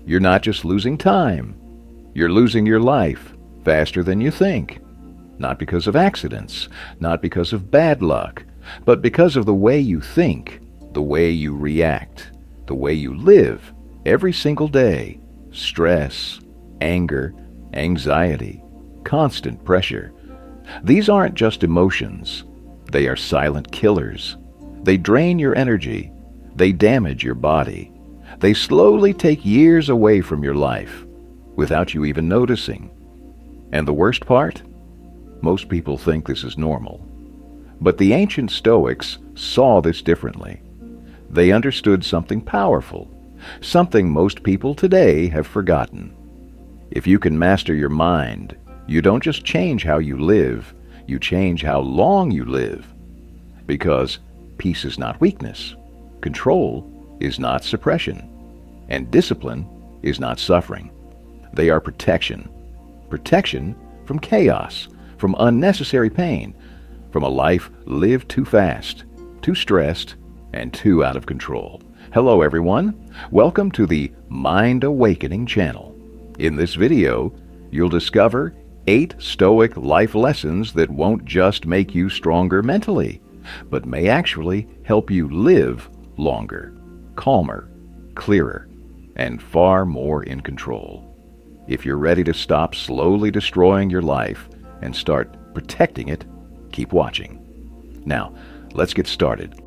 You're not just losing time. You're losing your life faster than you think. Not because of accidents, not because of bad luck, but because of the way you think, the way you react, the way you live every single day. Stress, anger, anxiety, constant pressure. These aren't just emotions. They are silent killers. They drain your energy. They damage your body. They slowly take years away from your life without you even noticing. And the worst part? Most people think this is normal. But the ancient Stoics saw this differently. They understood something powerful, something most people today have forgotten. If you can master your mind, you don't just change how you live, you change how long you live. Because peace is not weakness, control is not suppression, and discipline is not suffering. They are protection. Protection from chaos, from unnecessary pain, from a life lived too fast, too stressed, and too out of control. Hello everyone, welcome to the Mind Awakening channel. In this video, you'll discover 8 Stoic life lessons that won't just make you stronger mentally, but may actually help you live longer, calmer, clearer, and far more in control. If you're ready to stop slowly destroying your life and start protecting it, keep watching. Now, let's get started.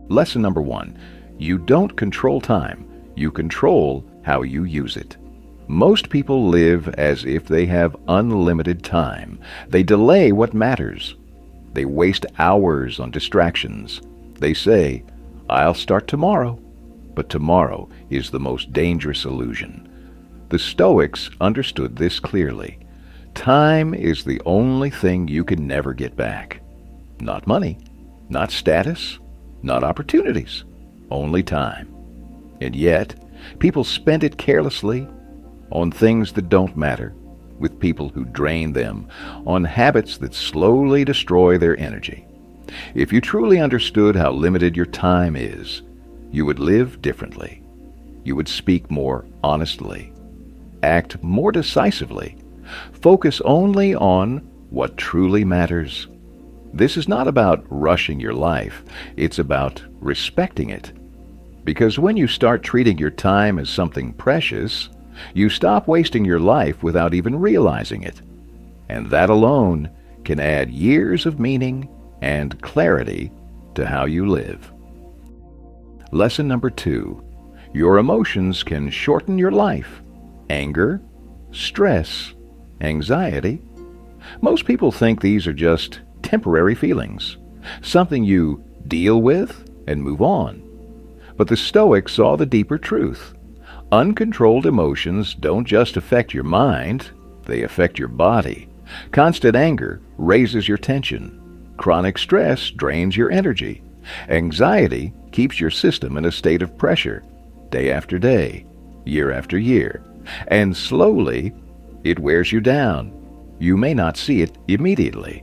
Lesson number 1. You don't control time. You control how you use it. Most people live as if they have unlimited time. They delay what matters. They waste hours on distractions. They say, "I'll start tomorrow." But tomorrow is the most dangerous illusion. The Stoics understood this clearly. Time is the only thing you can never get back. Not money, not status, not opportunities, only time. And yet, people spend it carelessly on things that don't matter, with people who drain them, on habits that slowly destroy their energy. If you truly understood how limited your time is, you would live differently. You would speak more honestly, act more decisively, focus only on what truly matters. This is not about rushing your life, it's about respecting it. Because when you start treating your time as something precious, you stop wasting your life without even realizing it. And that alone can add years of meaning and clarity to how you live. Lesson number 2. Your emotions can shorten your life. Anger, stress, anxiety. Most people think these are just temporary feelings, something you deal with and move on. But the Stoics saw the deeper truth. Uncontrolled emotions don't just affect your mind, they affect your body. Constant anger raises your tension. Chronic stress drains your energy. Anxiety keeps your system in a state of pressure, day after day, year after year. And slowly, it wears you down. You may not see it immediately,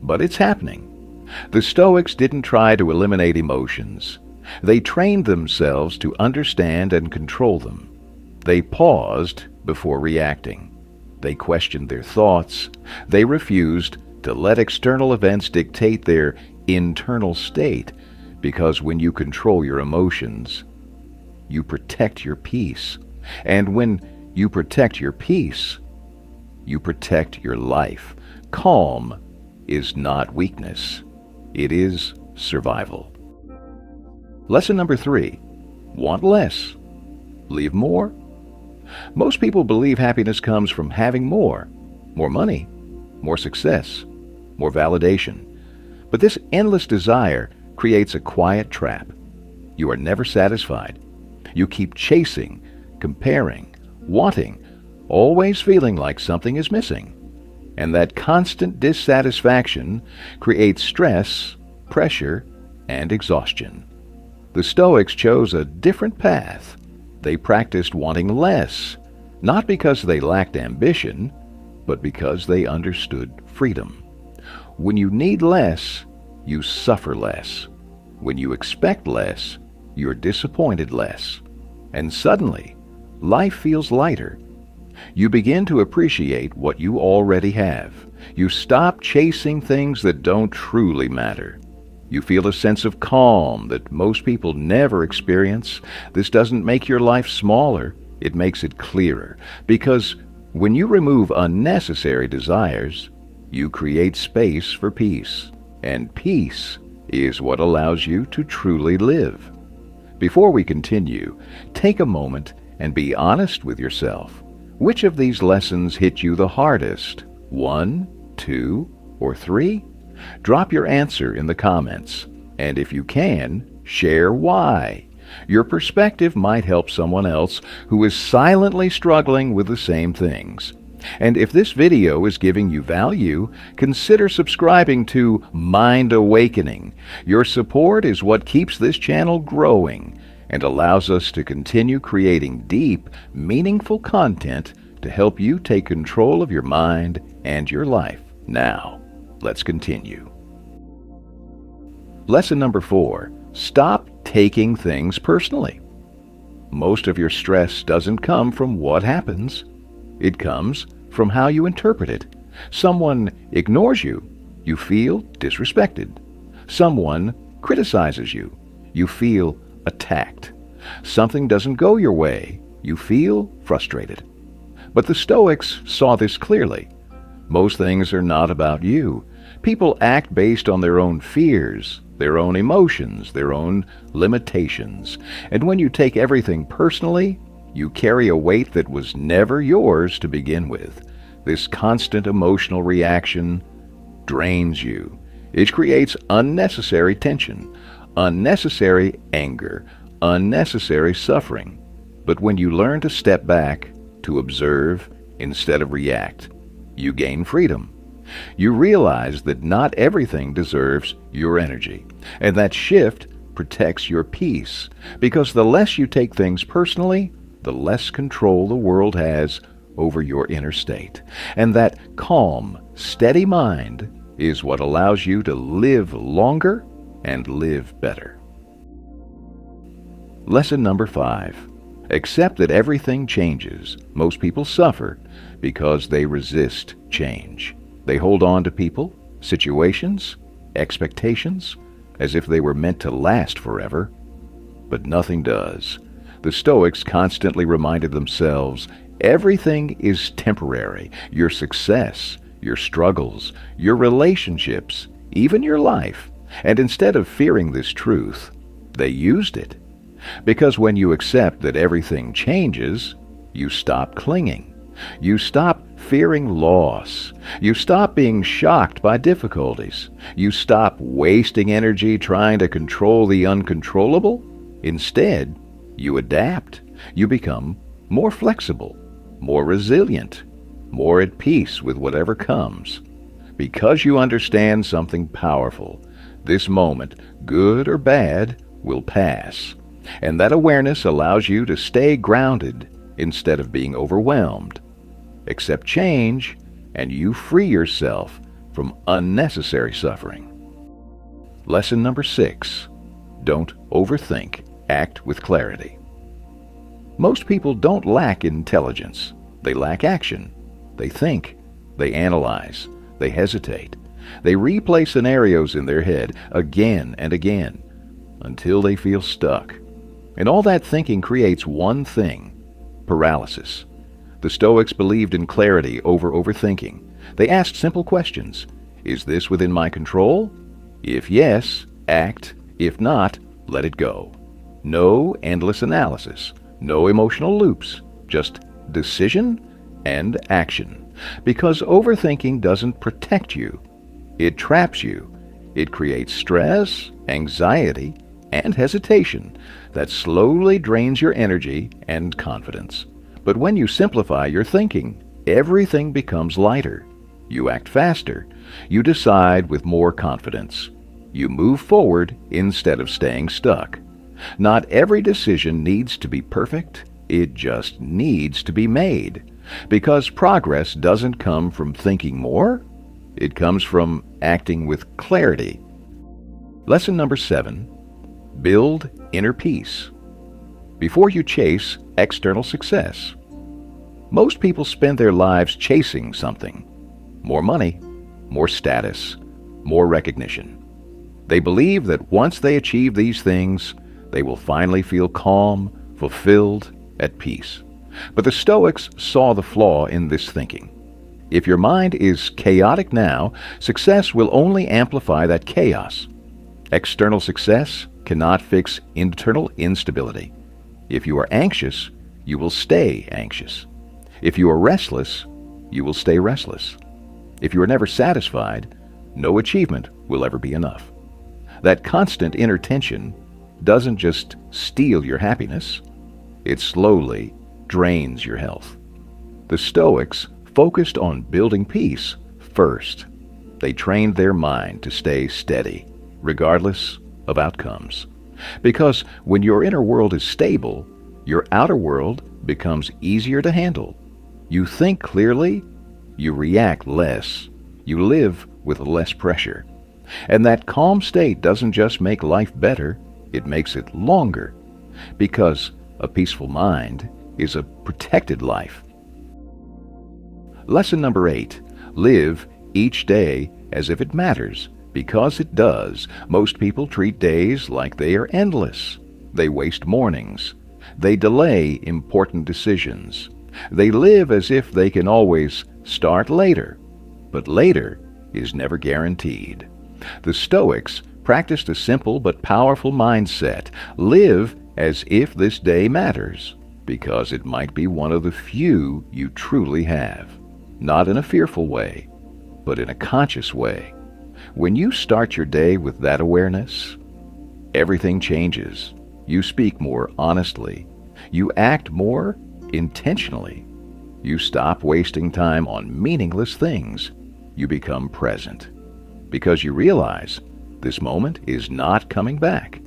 but it's happening. The Stoics didn't try to eliminate emotions. They trained themselves to understand and control them. They paused before reacting. They questioned their thoughts. They refused to let external events dictate their internal state, because when you control your emotions, you protect your peace. And when you protect your peace, you protect your life. Calm is not weakness. It is survival. Lesson number 3. Want less. Leave more. Most people believe happiness comes from having more money, more success, more validation. But this endless desire creates a quiet trap. You are never satisfied. You keep chasing, comparing, wanting, always feeling like something is missing. And that constant dissatisfaction creates stress, pressure, and exhaustion. The Stoics chose a different path. They practiced wanting less, not because they lacked ambition, but because they understood freedom. When you need less, you suffer less. When you expect less, you're disappointed less. And suddenly, life feels lighter. You begin to appreciate what you already have. You stop chasing things that don't truly matter. You feel a sense of calm that most people never experience. This doesn't make your life smaller, it makes it clearer. Because when you remove unnecessary desires, you create space for peace. And peace is what allows you to truly live. Before we continue, take a moment and be honest with yourself. Which of these lessons hit you the hardest? 1, 2, or 3? Drop your answer in the comments, and if you can, share why. Your perspective might help someone else who is silently struggling with the same things. And if this video is giving you value, consider subscribing to Mind Awakening. Your support is what keeps this channel growing and allows us to continue creating deep, meaningful content to help you take control of your mind and your life. Now, let's continue. Lesson number 4. Stop taking things personally. Most of your stress doesn't come from what happens. It comes from how you interpret it. Someone ignores you, you feel disrespected. Someone criticizes you, you feel attacked. Something doesn't go your way, you feel frustrated. But the Stoics saw this clearly. Most things are not about you. People act based on their own fears, their own emotions, their own limitations. And when you take everything personally, you carry a weight that was never yours to begin with. This constant emotional reaction drains you. It creates unnecessary tension, unnecessary anger, unnecessary suffering. But when you learn to step back, to observe instead of react, you gain freedom. You realize that not everything deserves your energy, and that shift protects your peace, because the less you take things personally, the less control the world has over your inner state. And that calm, steady mind is what allows you to live longer and live better. Lesson number 5. Accept that everything changes. Most people suffer because they resist change. They hold on to people, situations, expectations, as if they were meant to last forever. But nothing does. The Stoics constantly reminded themselves, everything is temporary. Your success, your struggles, your relationships, even your life. And instead of fearing this truth, they used it. Because when you accept that everything changes, you stop clinging. You stop fearing loss. You stop being shocked by difficulties. You stop wasting energy trying to control the uncontrollable. Instead, you adapt. You become more flexible, more resilient, more at peace with whatever comes. Because you understand something powerful, this moment, good or bad, will pass. And that awareness allows you to stay grounded instead of being overwhelmed. Accept change, and you free yourself from unnecessary suffering. Lesson number 6. Don't overthink. Act with clarity. Most people don't lack intelligence. They lack action. They think. They analyze. They hesitate. They replay scenarios in their head again and again until they feel stuck. And all that thinking creates one thing: paralysis. The Stoics believed in clarity over overthinking. They asked simple questions. Is this within my control? If yes, act. If not, let it go. No endless analysis. No emotional loops. Just decision and action. Because overthinking doesn't protect you. It traps you. It creates stress, anxiety, and hesitation that slowly drains your energy and confidence. But when you simplify your thinking, everything becomes lighter. You act faster. You decide with more confidence. You move forward instead of staying stuck. Not every decision needs to be perfect. It just needs to be made. Because progress doesn't come from thinking more. It comes from acting with clarity. Lesson number 7. Build inner peace. before you chase external success. Most people spend their lives chasing something: more money, more status, more recognition. They believe that once they achieve these things, they will finally feel calm, fulfilled, at peace. But the Stoics saw the flaw in this thinking. If your mind is chaotic now, success will only amplify that chaos. External success cannot fix internal instability. If you are anxious, you will stay anxious. If you are restless, you will stay restless. If you are never satisfied, no achievement will ever be enough. That constant inner tension doesn't just steal your happiness, it slowly drains your health. The Stoics focused on building peace first. They trained their mind to stay steady, regardless of outcomes. Because when your inner world is stable, your outer world becomes easier to handle. You think clearly, you react less, you live with less pressure. And that calm state doesn't just make life better, it makes it longer. Because a peaceful mind is a protected life. Lesson number 8. Live each day as if it matters, because it does. Most people treat days like they are endless. They waste mornings. They delay important decisions. They live as if they can always start later. But later is never guaranteed. The Stoics practiced a simple but powerful mindset. Live as if this day matters, because it might be one of the few you truly have. Not in a fearful way, but in a conscious way. When you start your day with that awareness, everything changes. You speak more honestly. You act more intentionally. You stop wasting time on meaningless things. You become present. Because you realize this moment is not coming back.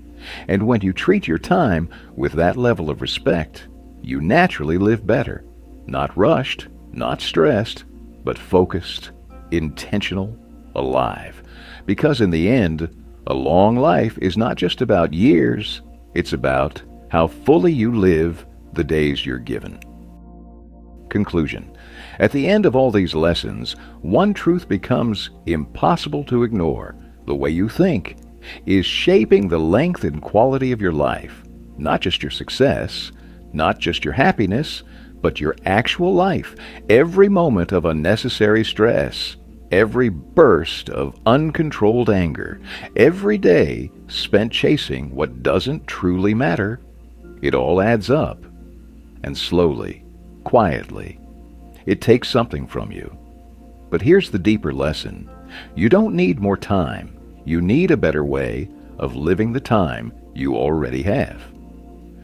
And when you treat your time with that level of respect, you naturally live better. Not rushed, not stressed, but focused, intentional, alive. Because in the end, a long life is not just about years, it's about how fully you live the days you're given. Conclusion. At the end of all these lessons, one truth becomes impossible to ignore. The way you think is shaping the length and quality of your life. Not just your success, not just your happiness, but your actual life. Every moment of unnecessary stress, every burst of uncontrolled anger, every day spent chasing what doesn't truly matter, it all adds up. And slowly, quietly, it takes something from you. But here's the deeper lesson. You don't need more time. You need a better way of living the time you already have.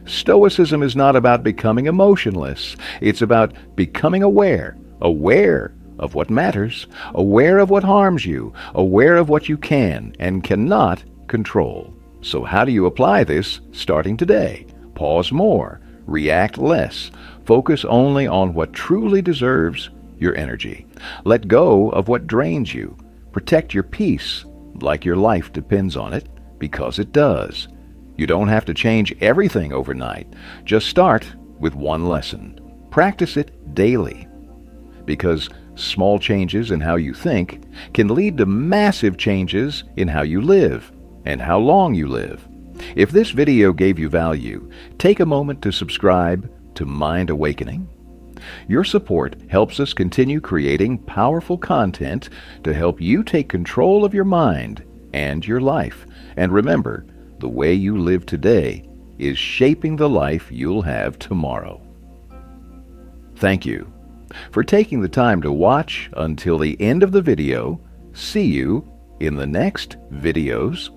Stoicism is not about becoming emotionless. It's about becoming aware of what matters, aware of what harms you, aware of what you can and cannot control. So how do you apply this starting today? Pause more, react less, focus only on what truly deserves your energy. Let go of what drains you. Protect your peace like your life depends on it, because it does. You don't have to change everything overnight. Just start with one lesson. Practice it daily. Because small changes in how you think can lead to massive changes in how you live and how long you live. If this video gave you value, take a moment to subscribe to Mind Awakening. Your support helps us continue creating powerful content to help you take control of your mind and your life. And remember, the way you live today is shaping the life you'll have tomorrow. Thank you for taking the time to watch until the end of the video. See you in the next videos.